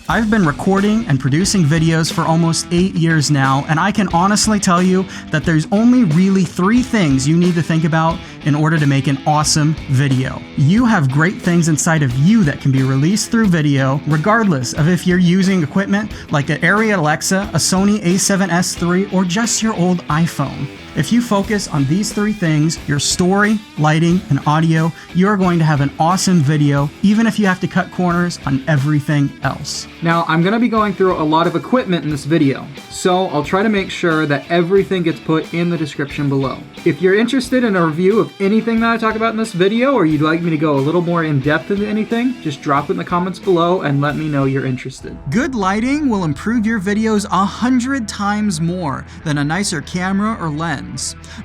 I've been recording and producing videos for almost 8 years now, and I can honestly tell you that there's only really 3 things you need to think about in order to make an awesome video. You have great things inside of you that can be released through video, regardless of if you're using equipment like an Arri Alexa, a Sony a7S III, or just your old iPhone. If you focus on these 3 things, your story, lighting, and audio, you're going to have an awesome video, even if you have to cut corners on everything else. Now, I'm going to be going through a lot of equipment in this video, so I'll try to make sure that everything gets put in the description below. If you're interested in a review of anything that I talk about in this video, or you'd like me to go a little more in depth into anything, just drop it in the comments below and let me know you're interested. Good lighting will improve your videos 100 times more than a nicer camera or lens.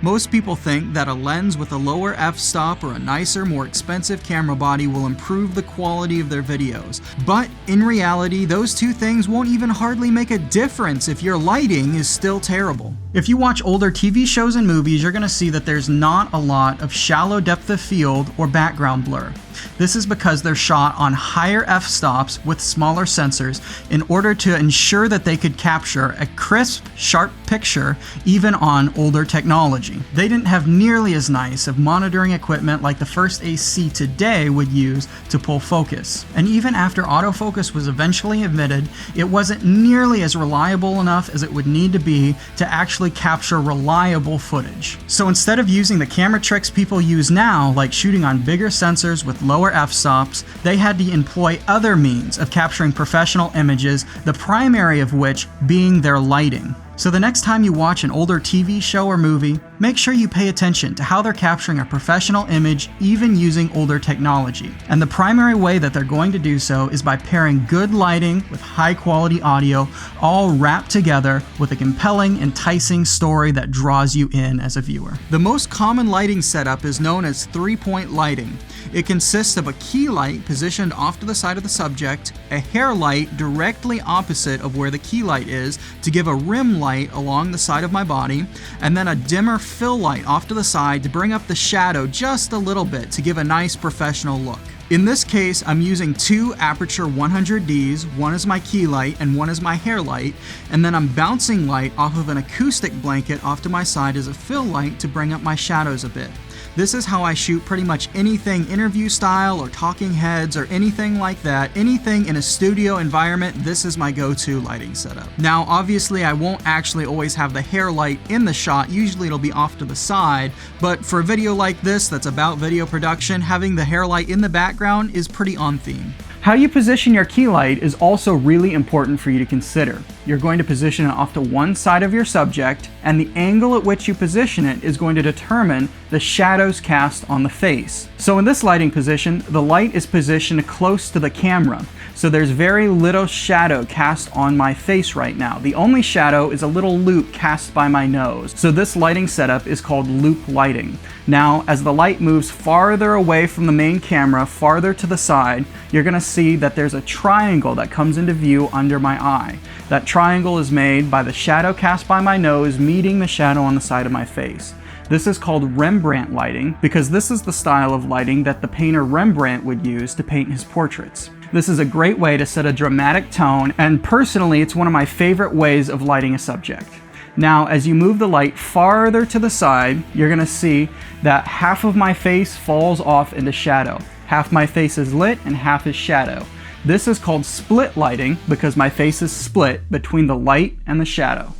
Most people think that a lens with a lower f-stop or a nicer, more expensive camera body will improve the quality of their videos. But in reality, those 2 things won't even hardly make a difference if your lighting is still terrible. If you watch older TV shows and movies, you're going to see that there's not a lot of shallow depth of field or background blur. This is because they're shot on higher f-stops with smaller sensors in order to ensure that they could capture a crisp, sharp picture even on older technology. They didn't have nearly as nice of monitoring equipment like the first AC today would use to pull focus. And even after autofocus was eventually invented, it wasn't nearly as reliable enough as it would need to be to actually capture reliable footage. So instead of using the camera tricks people use now, like shooting on bigger sensors with lower f-stops, they had to employ other means of capturing professional images, the primary of which being their lighting. So the next time you watch an older TV show or movie, make sure you pay attention to how they're capturing a professional image even using older technology. And the primary way that they're going to do so is by pairing good lighting with high quality audio, all wrapped together with a compelling, enticing story that draws you in as a viewer. The most common lighting setup is known as 3-point lighting. It consists of a key light positioned off to the side of the subject, a hair light directly opposite of where the key light is to give a rim light along the side of my body, and then a dimmer fill light off to the side to bring up the shadow just a little bit to give a nice professional look. In this case, I'm using 2 Aperture 100Ds, one is my key light and one is my hair light, and then I'm bouncing light off of an acoustic blanket off to my side as a fill light to bring up my shadows a bit. This is how I shoot pretty much anything interview style or talking heads or anything like that. Anything in a studio environment, this is my go-to lighting setup. Now, obviously, I won't actually always have the hair light in the shot. Usually it'll be off to the side, but for a video like this that's about video production, having the hair light in the background is pretty on theme. How you position your key light is also really important for you to consider. You're going to position it off to one side of your subject, and the angle at which you position it is going to determine the shadows cast on the face. So in this lighting position, the light is positioned close to the camera, so there's very little shadow cast on my face right now. The only shadow is a little loop cast by my nose. So this lighting setup is called loop lighting. Now, as the light moves farther away from the main camera, farther to the side, you're going to see that there's a triangle that comes into view under my eye. That triangle is made by the shadow cast by my nose meeting the shadow on the side of my face. This is called Rembrandt lighting because this is the style of lighting that the painter Rembrandt would use to paint his portraits. This is a great way to set a dramatic tone, and personally, it's one of my favorite ways of lighting a subject. Now, as you move the light farther to the side, you're going to see that half of my face falls off into shadow. Half my face is lit and half is shadow. This is called split lighting because my face is split between the light and the shadow.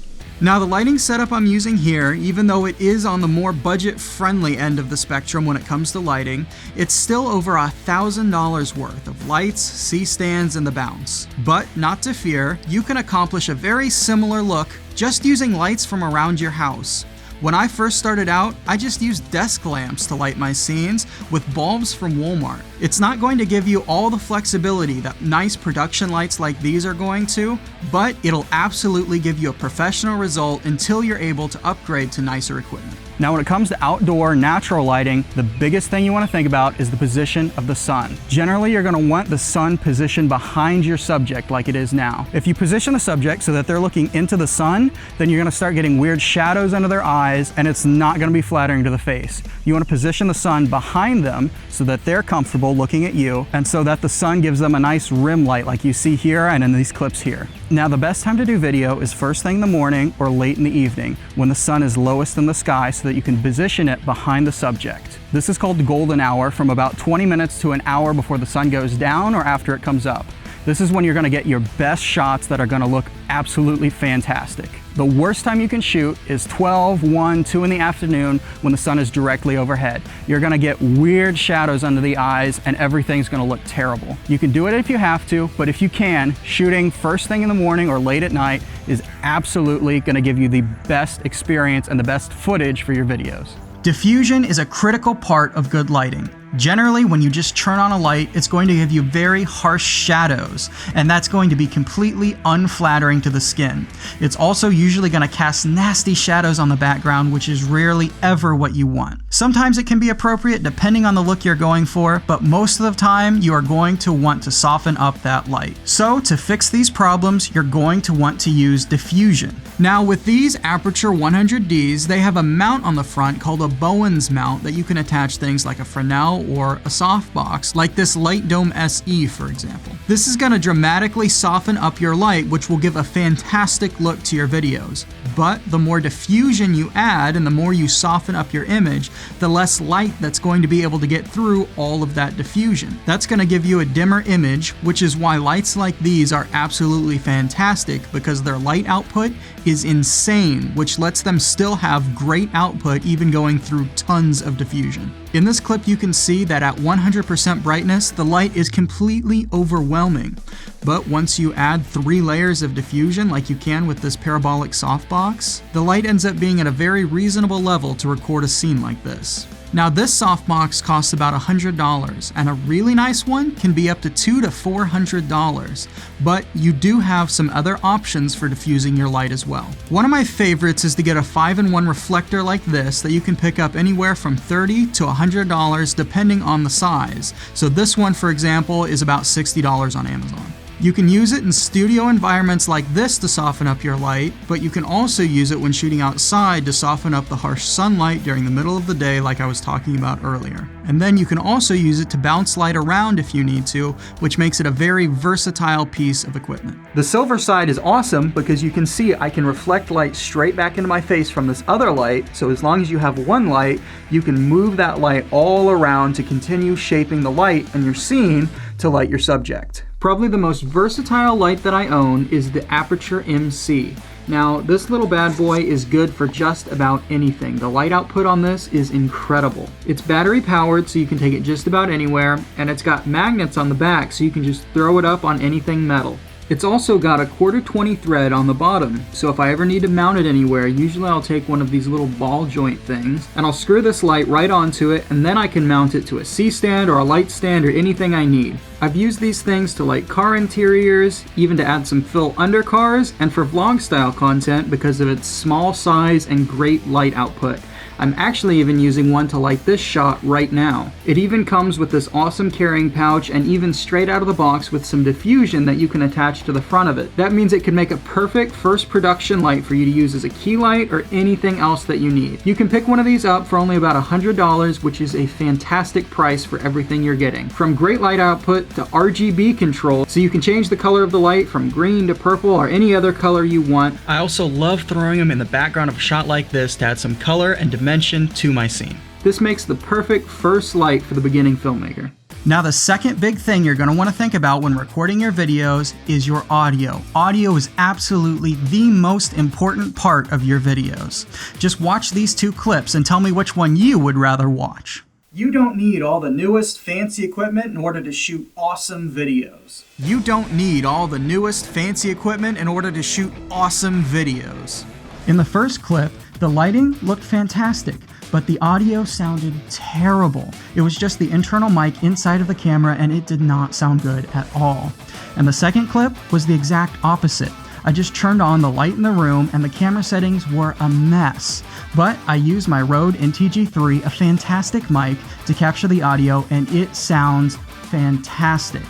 Now, the lighting setup I'm using here, even though it is on the more budget-friendly end of the spectrum when it comes to lighting, it's still over $1,000 worth of lights, C-stands, and the bounce. But not to fear, you can accomplish a very similar look just using lights from around your house. When I first started out, I just used desk lamps to light my scenes with bulbs from Walmart. It's not going to give you all the flexibility that nice production lights like these are going to, but it'll absolutely give you a professional result until you're able to upgrade to nicer equipment. Now when it comes to outdoor natural lighting, the biggest thing you want to think about is the position of the sun. Generally, you're going to want the sun positioned behind your subject like it is now. If you position the subject so that they're looking into the sun, then you're going to start getting weird shadows under their eyes, and it's not going to be flattering to the face. You want to position the sun behind them so that they're comfortable looking at you, and so that the sun gives them a nice rim light like you see here and in these clips here. Now the best time to do video is first thing in the morning or late in the evening when the sun is lowest in the sky so that you can position it behind the subject. This is called the golden hour, from about 20 minutes to an hour before the sun goes down or after it comes up. This is when you're going to get your best shots that are going to look absolutely fantastic. The worst time you can shoot is 12, 1, 2 in the afternoon when the sun is directly overhead. You're going to get weird shadows under the eyes and everything's going to look terrible. You can do it if you have to, but if you can, shooting first thing in the morning or late at night is absolutely going to give you the best experience and the best footage for your videos. Diffusion is a critical part of good lighting. Generally, when you just turn on a light, it's going to give you very harsh shadows, and that's going to be completely unflattering to the skin. It's also usually going to cast nasty shadows on the background, which is rarely ever what you want. Sometimes it can be appropriate depending on the look you're going for, but most of the time you are going to want to soften up that light. So to fix these problems, you're going to want to use diffusion. Now with these Aperture 100Ds, they have a mount on the front called a Bowen's mount that you can attach things like a Fresnel or a softbox, like this Light Dome SE for example. This is going to dramatically soften up your light, which will give a fantastic look to your videos. But the more diffusion you add and the more you soften up your image, the less light that's going to be able to get through all of that diffusion. That's going to give you a dimmer image, which is why lights like these are absolutely fantastic, because their light output is insane, which lets them still have great output even going through tons of diffusion. In this clip you can see that at 100% brightness, the light is completely overwhelming. But once you add 3 layers of diffusion like you can with this parabolic softbox, the light ends up being at a very reasonable level to record a scene like this. Now this softbox costs about $100, and a really nice one can be up to $200 to $400, but you do have some other options for diffusing your light as well. One of my favorites is to get a 5-in-1 reflector like this that you can pick up anywhere from $30 to $100 depending on the size. So this one, for example, is about $60 on Amazon. You can use it in studio environments like this to soften up your light, but you can also use it when shooting outside to soften up the harsh sunlight during the middle of the day like I was talking about earlier. And then you can also use it to bounce light around if you need to, which makes it a very versatile piece of equipment. The silver side is awesome because you can see I can reflect light straight back into my face from this other light, so as long as you have one light, you can move that light all around to continue shaping the light in your scene to light your subject. Probably the most versatile light that I own is the Aperture MC. Now, this little bad boy is good for just about anything. The light output on this is incredible. It's battery powered, so you can take it just about anywhere, and it's got magnets on the back, so you can just throw it up on anything metal. It's also got a 1/4-20 thread on the bottom, so if I ever need to mount it anywhere, usually I'll take one of these little ball joint things, and I'll screw this light right onto it, and then I can mount it to a C-stand or a light stand or anything I need. I've used these things to light car interiors, even to add some fill under cars, and for vlog style content because of its small size and great light output. I'm actually even using one to light this shot right now. It even comes with this awesome carrying pouch and even straight out of the box with some diffusion that you can attach to the front of it. That means it can make a perfect first production light for you to use as a key light or anything else that you need. You can pick one of these up for only about $100, which is a fantastic price for everything you're getting. From great light output to RGB control, so you can change the color of the light from green to purple or any other color you want. I also love throwing them in the background of a shot like this to add some color and dimension to my scene. This makes the perfect first light for the beginning filmmaker. Now the second big thing you're going to want to think about when recording your videos is your audio. Audio is absolutely the most important part of your videos. Just watch these 2 clips and tell me which one you would rather watch. You don't need all the newest fancy equipment in order to shoot awesome videos. You don't need all the newest fancy equipment in order to shoot awesome videos. In the first clip, the lighting looked fantastic, but the audio sounded terrible. It was just the internal mic inside of the camera and it did not sound good at all. And the second clip was the exact opposite. I just turned on the light in the room and the camera settings were a mess. But I used my Rode NTG3, a fantastic mic, to capture the audio, and it sounds fantastic.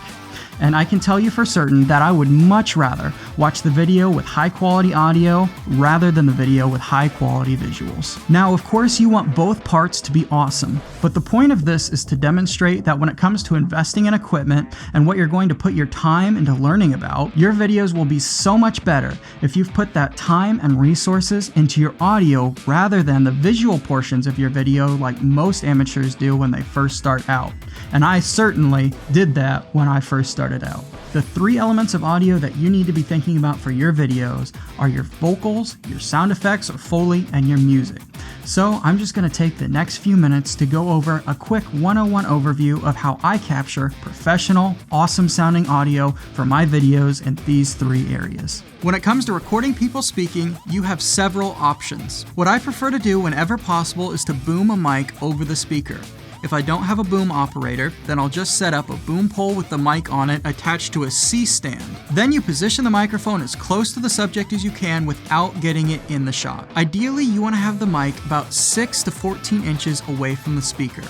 And I can tell you for certain that I would much rather watch the video with high quality audio rather than the video with high quality visuals. Now, of course, you want both parts to be awesome, but the point of this is to demonstrate that when it comes to investing in equipment and what you're going to put your time into learning about, your videos will be so much better if you've put that time and resources into your audio rather than the visual portions of your video like most amateurs do when they first start out. And I certainly did that when I first started out. The three elements of audio that you need to be thinking about for your videos are your vocals, your sound effects or Foley, and your music. So I'm just going to take the next few minutes to go over a quick 101 overview of how I capture professional, awesome sounding audio for my videos in these three areas. When it comes to recording people speaking, you have several options. What I prefer to do whenever possible is to boom a mic over the speaker. If I don't have a boom operator, then I'll just set up a boom pole with the mic on it attached to a C-stand. Then you position the microphone as close to the subject as you can without getting it in the shot. Ideally, you want to have the mic about 6 to 14 inches away from the speaker.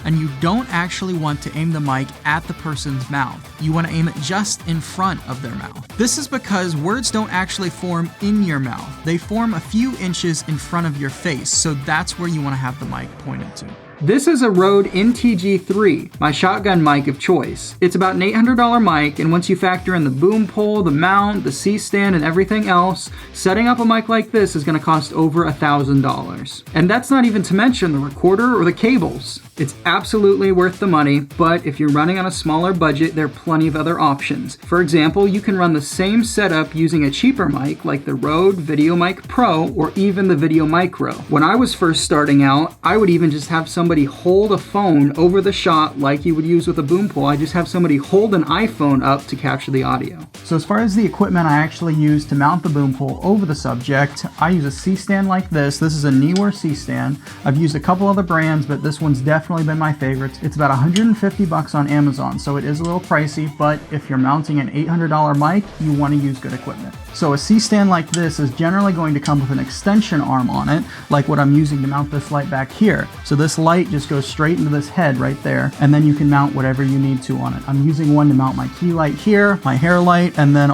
And you don't actually want to aim the mic at the person's mouth. You want to aim it just in front of their mouth. This is because words don't actually form in your mouth. They form a few inches in front of your face, so that's where you want to have the mic pointed to. This is a Rode NTG3, my shotgun mic of choice. It's about an $800 mic, and once you factor in the boom pole, the mount, the C-stand, and everything else, setting up a mic like this is going to cost over $1,000. And that's not even to mention the recorder or the cables. It's absolutely worth the money, but if you're running on a smaller budget, there are plenty of other options. For example, you can run the same setup using a cheaper mic like the Rode VideoMic Pro or even the Video Micro. When I was first starting out, I would even just have somebody hold a phone over the shot like you would use with a boom pole. I just have somebody hold an iPhone up to capture the audio. So as far as the equipment I actually use to mount the boom pole over the subject, I use a C-stand like this. This is a Neewer C-stand. I've used a couple other brands, but this one's definitely been my favorite. It's about $150 on Amazon, so it is a little pricey, but if you're mounting an $800 mic, you want to use good equipment. So a C-stand like this is generally going to come with an extension arm on it, like what I'm using to mount this light back here. So this light just goes straight into this head right there, and then you can mount whatever you need to on it. I'm using one to mount my key light here, my hair light, and then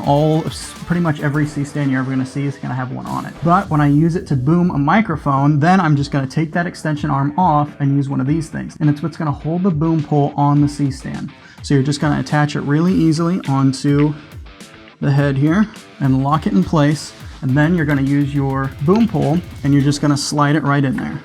pretty much every C-stand you're ever going to see is going to have one on it. But when I use it to boom a microphone, then I'm just going to take that extension arm off and use one of these things. And it's what's going to hold the boom pole on the C-stand. So you're just going to attach it really easily onto the head here and lock it in place. And then you're going to use your boom pole and you're just going to slide it right in there.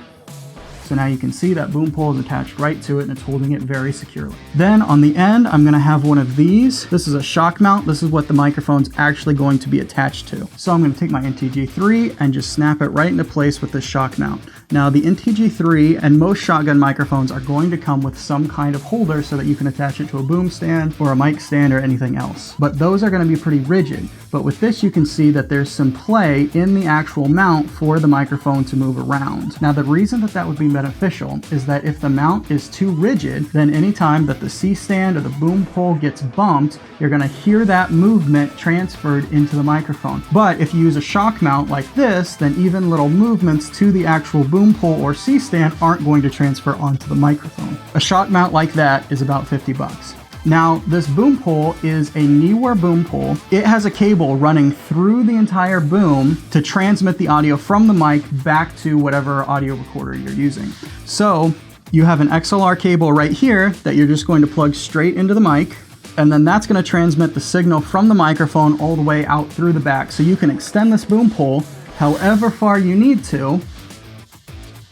So now you can see that boom pole is attached right to it and it's holding it very securely. Then on the end, I'm gonna have one of these. This is a shock mount. This is what the microphone's actually going to be attached to. So I'm gonna take my NTG3 and just snap it right into place with this shock mount. Now the NTG3 and most shotgun microphones are going to come with some kind of holder so that you can attach it to a boom stand or a mic stand or anything else. But those are gonna be pretty rigid. But with this, you can see that there's some play in the actual mount for the microphone to move around. Now the reason that would be beneficial is that if the mount is too rigid, then anytime that the C-stand or the boom pole gets bumped, you're going to hear that movement transferred into the microphone. But if you use a shock mount like this, then even little movements to the actual boom pole or C-stand aren't going to transfer onto the microphone. A shock mount like that is about $50. Now, this boom pole is a Neewer boom pole. It has a cable running through the entire boom to transmit the audio from the mic back to whatever audio recorder you're using. So you have an XLR cable right here that you're just going to plug straight into the mic, and then that's going to transmit the signal from the microphone all the way out through the back. So you can extend this boom pole however far you need to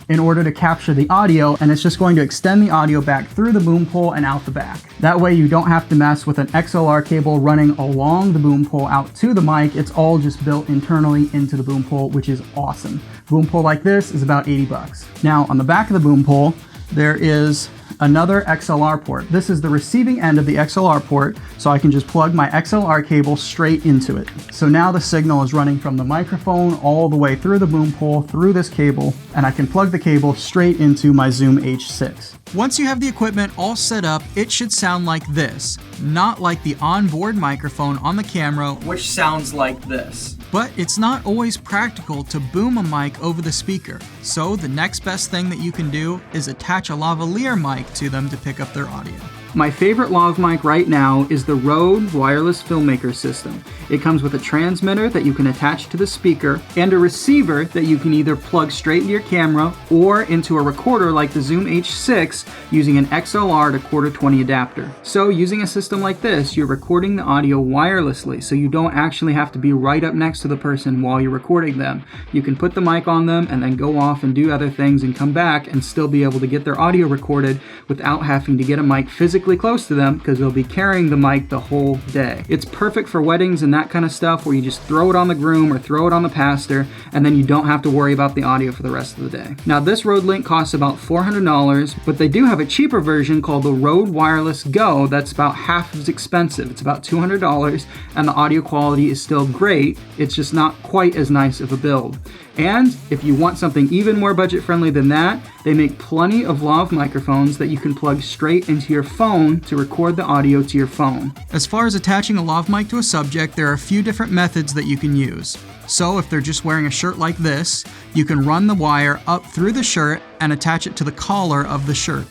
in order to capture the audio, and it's just going to extend the audio back through the boom pole and out the back. That way you don't have to mess with an XLR cable running along the boom pole out to the mic. It's all just built internally into the boom pole, which is awesome. Boom pole like this is about $80. Now on the back of the boom pole, there is another XLR port. This is the receiving end of the XLR port, so I can just plug my XLR cable straight into it. So now the signal is running from the microphone all the way through the boom pole, through this cable, and I can plug the cable straight into my Zoom H6. Once you have the equipment all set up, it should sound like this, not like the onboard microphone on the camera, Which sounds like this. but it's not always practical to boom a mic over the speaker. So the next best thing that you can do is attach a lavalier mic to them to pick up their audio. My favorite lav mic right now is the Rode wireless filmmaker system. It comes with a transmitter that you can attach to the speaker and a receiver that you can either plug straight into your camera or into a recorder like the Zoom H6 using an XLR to Q20 adapter. So using a system like this, you're recording the audio wirelessly, so you don't actually have to be right up next to the person while you're recording them. You can put the mic on them and then go off and do other things and come back and still be able to get their audio recorded without having to get a mic physically close to them, because they'll be carrying the mic the whole day. It's perfect for weddings and that kind of stuff where you just throw it on the groom or throw it on the pastor, and then you don't have to worry about the audio for the rest of the day. Now this Rode Link costs about $400, but they do have a cheaper version called the Rode Wireless Go that's about half as expensive. It's about $200, and the audio quality is still great. It's just not quite as nice of a build. And if you want something even more budget friendly than that, they make plenty of lav microphones that you can plug straight into your phone to record the audio to your phone. As far as attaching a lav mic to a subject, there are a few different methods that you can use. So if they're just wearing a shirt like this, you can run the wire up through the shirt and attach it to the collar of the shirt.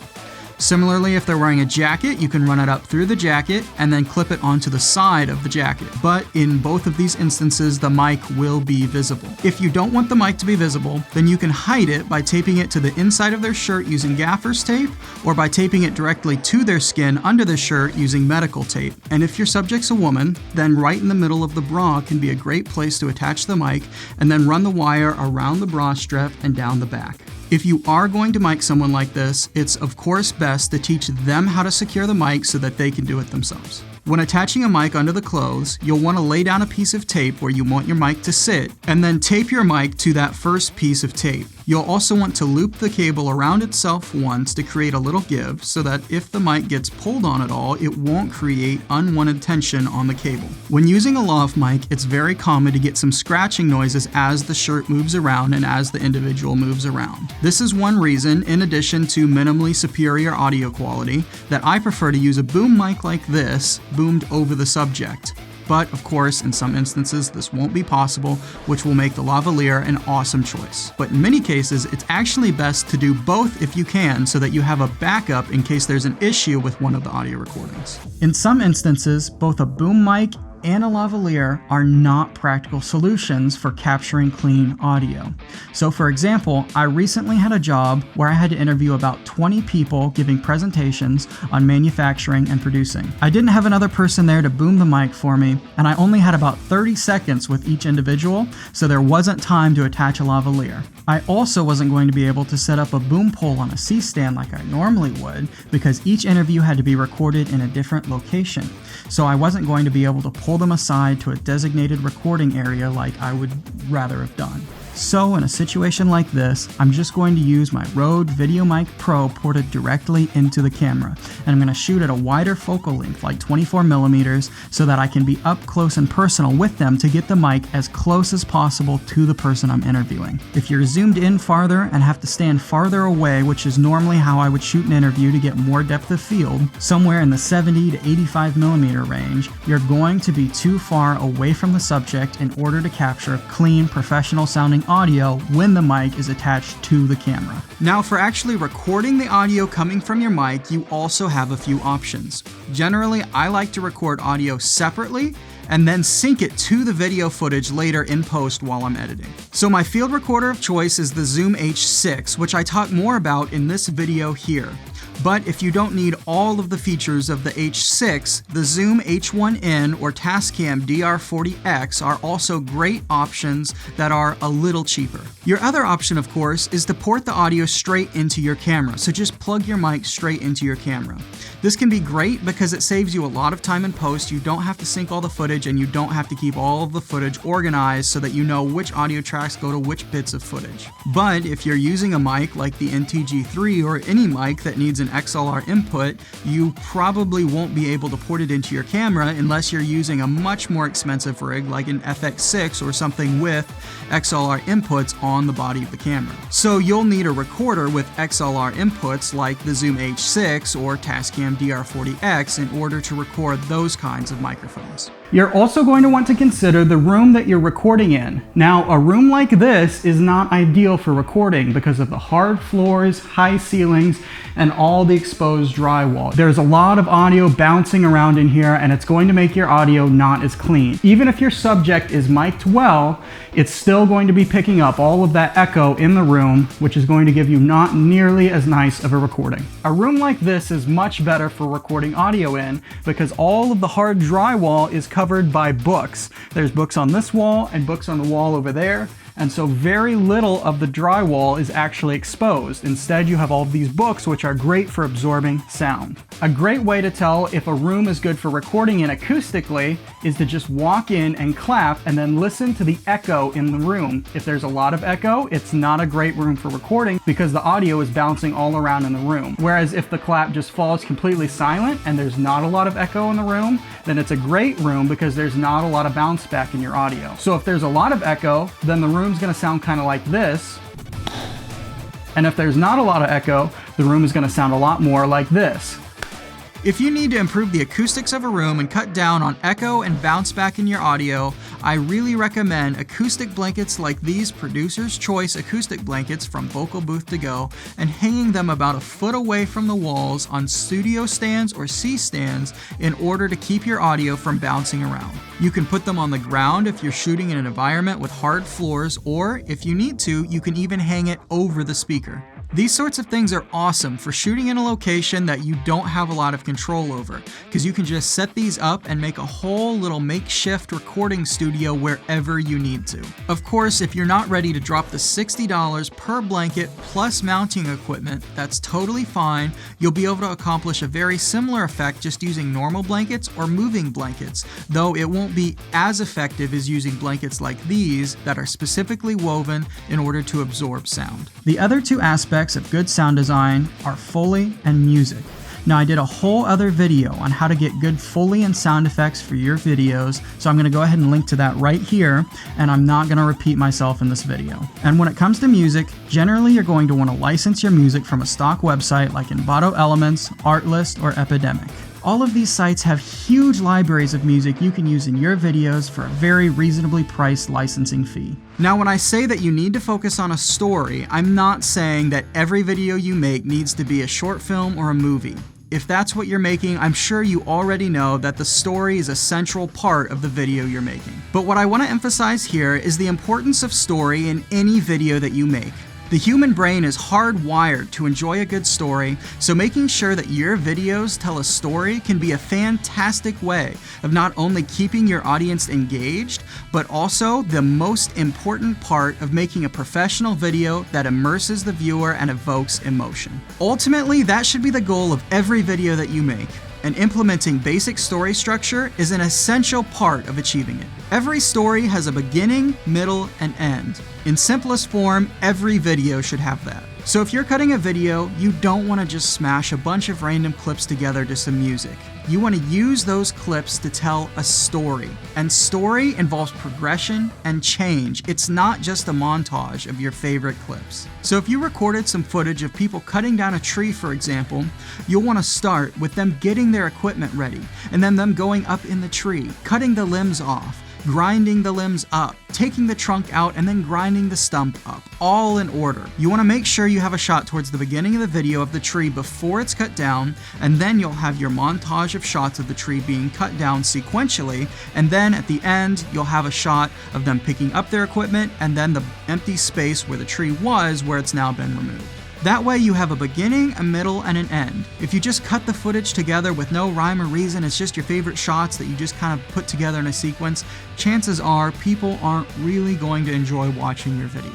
Similarly, if they're wearing a jacket, you can run it up through the jacket and then clip it onto the side of the jacket. But in both of these instances, the mic will be visible. If you don't want the mic to be visible, then you can hide it by taping it to the inside of their shirt using gaffer's tape, or by taping it directly to their skin under the shirt using medical tape. And if your subject's a woman, then right in the middle of the bra can be a great place to attach the mic and then run the wire around the bra strap and down the back. If you are going to mic someone like this, it's of course best to teach them how to secure the mic so that they can do it themselves. When attaching a mic under the clothes, you'll want to lay down a piece of tape where you want your mic to sit, and then tape your mic to that first piece of tape. You'll also want to loop the cable around itself once to create a little give, so that if the mic gets pulled on at all, it won't create unwanted tension on the cable. When using a lav mic, it's very common to get some scratching noises as the shirt moves around and as the individual moves around. This is one reason, in addition to minimally superior audio quality, that I prefer to use a boom mic like this, boomed over the subject. But of course, in some instances, this won't be possible, which will make the lavalier an awesome choice. But in many cases, it's actually best to do both if you can, so that you have a backup in case there's an issue with one of the audio recordings. In some instances, both a boom mic and a lavalier are not practical solutions for capturing clean audio. So for example, I recently had a job where I had to interview about 20 people giving presentations on manufacturing and producing. I didn't have another person there to boom the mic for me, and I only had about 30 seconds with each individual, so there wasn't time to attach a lavalier. I also wasn't going to be able to set up a boom pole on a C-stand like I normally would, because each interview had to be recorded in a different location. So I wasn't going to be able to pull them aside to a designated recording area like I would rather have done. So in a situation like this, I'm just going to use my Rode VideoMic Pro ported directly into the camera, and I'm going to shoot at a wider focal length, like 24mm, so that I can be up close and personal with them to get the mic as close as possible to the person I'm interviewing. If you're zoomed in farther and have to stand farther away, which is normally how I would shoot an interview to get more depth of field, somewhere in the 70 to 85mm range, you're going to be too far away from the subject in order to capture clean, professional sounding audio when the mic is attached to the camera. Now for actually recording the audio coming from your mic, you also have a few options. Generally, I like to record audio separately and then sync it to the video footage later in post while I'm editing. So my field recorder of choice is the Zoom H6, which I talk more about in this video here. But if you don't need all of the features of the H6, the Zoom H1N or Tascam DR40X are also great options that are a little cheaper. Your other option, of course, is to port the audio straight into your camera, so just plug your mic straight into your camera. This can be great because it saves you a lot of time in post. You don't have to sync all the footage, and you don't have to keep all of the footage organized so that you know which audio tracks go to which bits of footage. But if you're using a mic like the NTG3 or any mic that needs an XLR input, you probably won't be able to port it into your camera unless you're using a much more expensive rig like an FX6 or something with XLR inputs on the body of the camera. So you'll need a recorder with XLR inputs like the Zoom H6 or Tascam DR40X in order to record those kinds of microphones. You're also going to want to consider the room that you're recording in. Now, a room like this is not ideal for recording because of the hard floors, high ceilings, and all the exposed drywall. There's a lot of audio bouncing around in here, and it's going to make your audio not as clean. Even if your subject is mic'd well, it's still going to be picking up all of that echo in the room, which is going to give you not nearly as nice of a recording. A room like this is much better for recording audio in because all of the hard drywall is covered by books. There's books on this wall and books on the wall over there. And so very little of the drywall is actually exposed. Instead, you have all of these books, which are great for absorbing sound. A great way to tell if a room is good for recording in acoustically is to just walk in and clap and then listen to the echo in the room. If there's a lot of echo, it's not a great room for recording because the audio is bouncing all around in the room. Whereas if the clap just falls completely silent and there's not a lot of echo in the room, then it's a great room because there's not a lot of bounce back in your audio. So if there's a lot of echo, then the room's gonna sound kind of like this. And if there's not a lot of echo, the room is gonna sound a lot more like this. If you need to improve the acoustics of a room and cut down on echo and bounce back in your audio, I really recommend acoustic blankets like these Producer's Choice acoustic blankets from Vocal Booth To Go and hanging them about a foot away from the walls on studio stands or C-stands in order to keep your audio from bouncing around. You can put them on the ground if you're shooting in an environment with hard floors, or if you need to, you can even hang it over the speaker. These sorts of things are awesome for shooting in a location that you don't have a lot of control over, because you can just set these up and make a whole little makeshift recording studio wherever you need to. Of course, if you're not ready to drop the $60 per blanket plus mounting equipment, that's totally fine. You'll be able to accomplish a very similar effect just using normal blankets or moving blankets, though it won't be as effective as using blankets like these that are specifically woven in order to absorb sound. The other two aspects of good sound design are Foley and music. Now, I did a whole other video on how to get good Foley and sound effects for your videos, so I'm going to go ahead and link to that right here, and I'm not going to repeat myself in this video. And when it comes to music, generally you're going to want to license your music from a stock website like Envato Elements, Artlist, or Epidemic. All of these sites have huge libraries of music you can use in your videos for a very reasonably priced licensing fee. Now, when I say that you need to focus on a story, I'm not saying that every video you make needs to be a short film or a movie. If that's what you're making, I'm sure you already know that the story is a central part of the video you're making. But what I want to emphasize here is the importance of story in any video that you make. The human brain is hardwired to enjoy a good story, so making sure that your videos tell a story can be a fantastic way of not only keeping your audience engaged, but also the most important part of making a professional video that immerses the viewer and evokes emotion. Ultimately, that should be the goal of every video that you make. And implementing basic story structure is an essential part of achieving it. Every story has a beginning, middle, and end. In simplest form, every video should have that. So if you're cutting a video, you don't want to just smash a bunch of random clips together to some music. You want to use those clips to tell a story. And story involves progression and change. It's not just a montage of your favorite clips. So if you recorded some footage of people cutting down a tree, for example, you'll want to start with them getting their equipment ready, and then them going up in the tree, cutting the limbs off, grinding the limbs up, taking the trunk out, and then grinding the stump up, all in order. You want to make sure you have a shot towards the beginning of the video of the tree before it's cut down, and then you'll have your montage of shots of the tree being cut down sequentially, and then at the end, you'll have a shot of them picking up their equipment, and then the empty space where the tree was, where it's now been removed. That way you have a beginning, a middle, and an end. If you just cut the footage together with no rhyme or reason, it's just your favorite shots that you just kind of put together in a sequence, chances are people aren't really going to enjoy watching your video.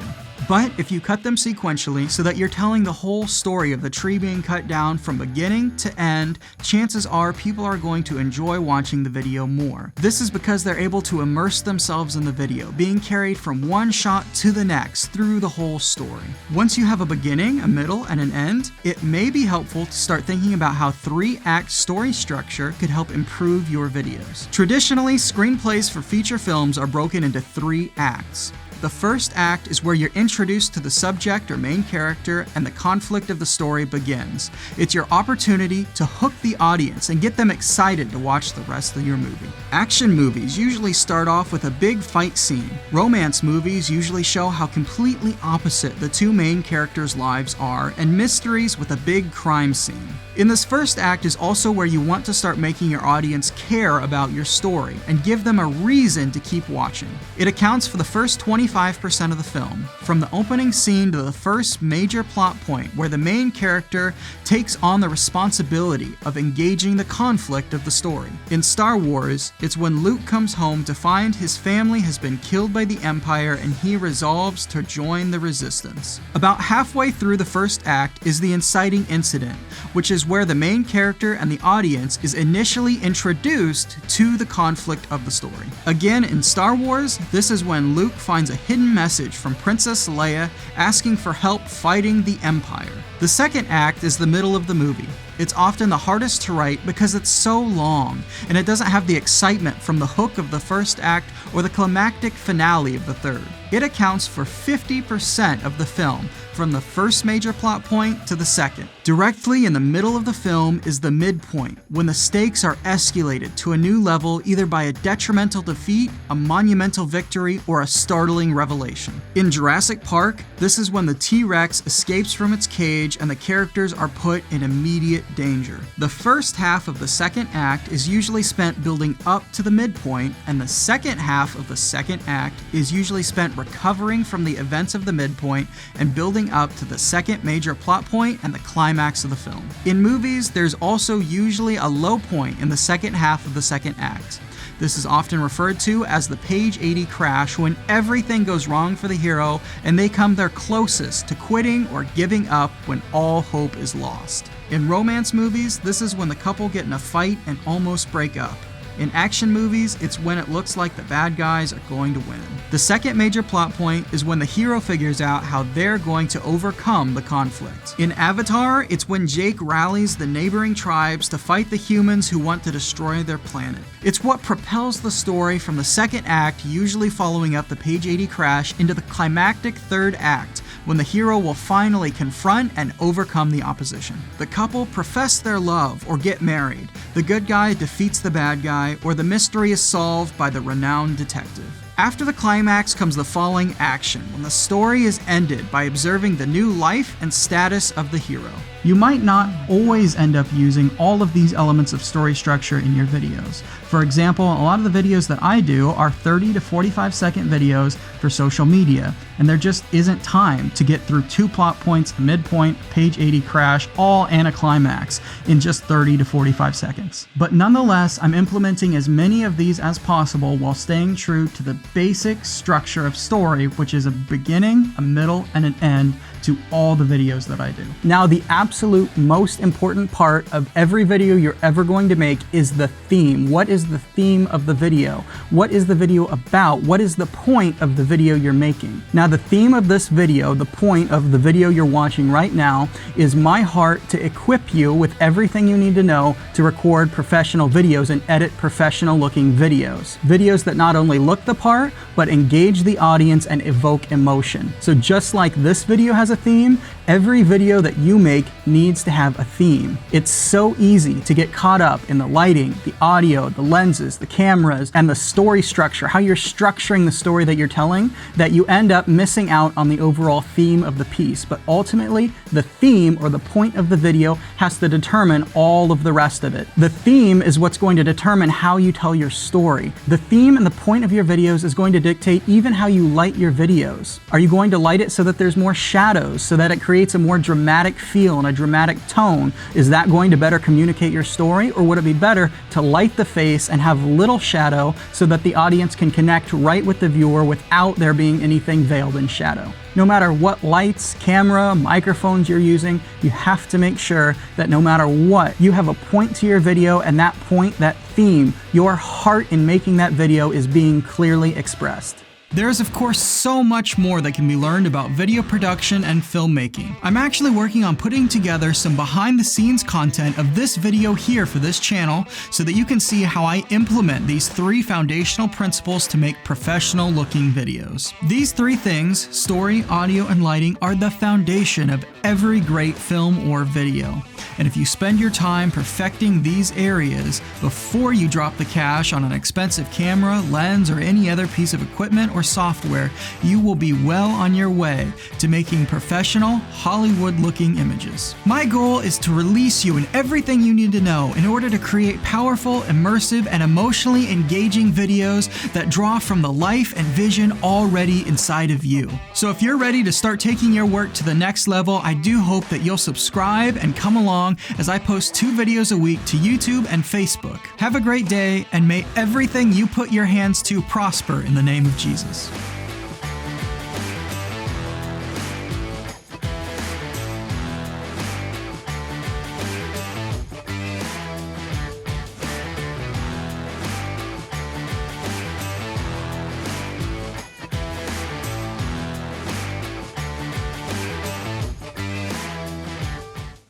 But if you cut them sequentially so that you're telling the whole story of the tree being cut down from beginning to end, chances are people are going to enjoy watching the video more. This is because they're able to immerse themselves in the video, being carried from one shot to the next through the whole story. Once you have a beginning, a middle, and an end, it may be helpful to start thinking about how 3-act story structure could help improve your videos. Traditionally, screenplays for feature films are broken into 3 acts. The first act is where you're introduced to the subject or main character and the conflict of the story begins. It's your opportunity to hook the audience and get them excited to watch the rest of your movie. Action movies usually start off with a big fight scene. Romance movies usually show how completely opposite the 2 main characters' lives are, and mysteries with a big crime scene. In this first act is also where you want to start making your audience care about your story and give them a reason to keep watching. It accounts for the first 25% of the film, from the opening scene to the first major plot point where the main character takes on the responsibility of engaging the conflict of the story. In Star Wars, it's when Luke comes home to find his family has been killed by the Empire and he resolves to join the Resistance. About halfway through the first act is the inciting incident, which is where the main character and the audience is initially introduced to the conflict of the story. Again, in Star Wars, this is when Luke finds a hidden message from Princess Leia asking for help fighting the Empire. The second act is the middle of the movie. It's often the hardest to write because it's so long, and it doesn't have the excitement from the hook of the first act or the climactic finale of the third. It accounts for 50% of the film, from the first major plot point to the second. Directly in the middle of the film is the midpoint, when the stakes are escalated to a new level either by a detrimental defeat, a monumental victory, or a startling revelation. In Jurassic Park, this is when the T-Rex escapes from its cage and the characters are put in immediate danger. The first half of the second act is usually spent building up to the midpoint, and the second half of the second act is usually spent recovering from the events of the midpoint and building up to the second major plot point and the climax of the film. In movies, there's also usually a low point in the second half of the second act. This is often referred to as the page 80 crash, when everything goes wrong for the hero and they come their closest to quitting or giving up when all hope is lost. In romance movies, this is when the couple get in a fight and almost break up. In action movies, it's when it looks like the bad guys are going to win. The second major plot point is when the hero figures out how they're going to overcome the conflict. In Avatar, it's when Jake rallies the neighboring tribes to fight the humans who want to destroy their planet. It's what propels the story from the second act, usually following up the page 80 crash, into the climactic third act, when the hero will finally confront and overcome the opposition. The couple profess their love or get married, the good guy defeats the bad guy, or the mystery is solved by the renowned detective. After the climax comes the falling action, when the story is ended by observing the new life and status of the hero. You might not always end up using all of these elements of story structure in your videos. For example, a lot of the videos that I do are 30 to 45 second videos for social media, and there just isn't time to get through 2 plot points, a midpoint, page 80 crash, all and a climax in just 30 to 45 seconds. But nonetheless, I'm implementing as many of these as possible while staying true to the basic structure of story, which is a beginning, a middle, and an end to all the videos that I do. Now, the absolute most important part of every video you're ever going to make is the theme. What is the theme of the video? What is the video about? What is the point of the video you're making? Now, the theme of this video, the point of the video you're watching right now, is my heart to equip you with everything you need to know to record professional videos and edit professional looking videos. Videos that not only look the part, but engage the audience and evoke emotion. So just like this video has a theme, every video that you make needs to have a theme. It's so easy to get caught up in the lighting, the audio, the lenses, the cameras, and the story structure, how you're structuring the story that you're telling, that you end up missing out on the overall theme of the piece. But ultimately, the theme or the point of the video has to determine all of the rest of it. The theme is what's going to determine how you tell your story. The theme and the point of your videos is going to dictate even how you light your videos. Are you going to light it so that there's more shadow shadows so that it creates a more dramatic feel and a dramatic tone? Is that going to better communicate your story, or would it be better to light the face and have little shadow so that the audience can connect right with the viewer without there being anything veiled in shadow? No matter what lights, camera, microphones you're using, you have to make sure that no matter what, you have a point to your video, and that point, that theme, your heart in making that video is being clearly expressed. There's of course so much more that can be learned about video production and filmmaking. I'm actually working on putting together some behind the scenes content of this video here for this channel so that you can see how I implement these 3 foundational principles to make professional looking videos. These 3 things, story, audio, and lighting, are the foundation of every great film or video. And if you spend your time perfecting these areas before you drop the cash on an expensive camera, lens, or any other piece of equipment or software, you will be well on your way to making professional, Hollywood-looking images. My goal is to release you in everything you need to know in order to create powerful, immersive, and emotionally engaging videos that draw from the life and vision already inside of you. So if you're ready to start taking your work to the next level, I do hope that you'll subscribe and come along as I post 2 videos a week to YouTube and Facebook. Have a great day, and may everything you put your hands to prosper in the name of Jesus.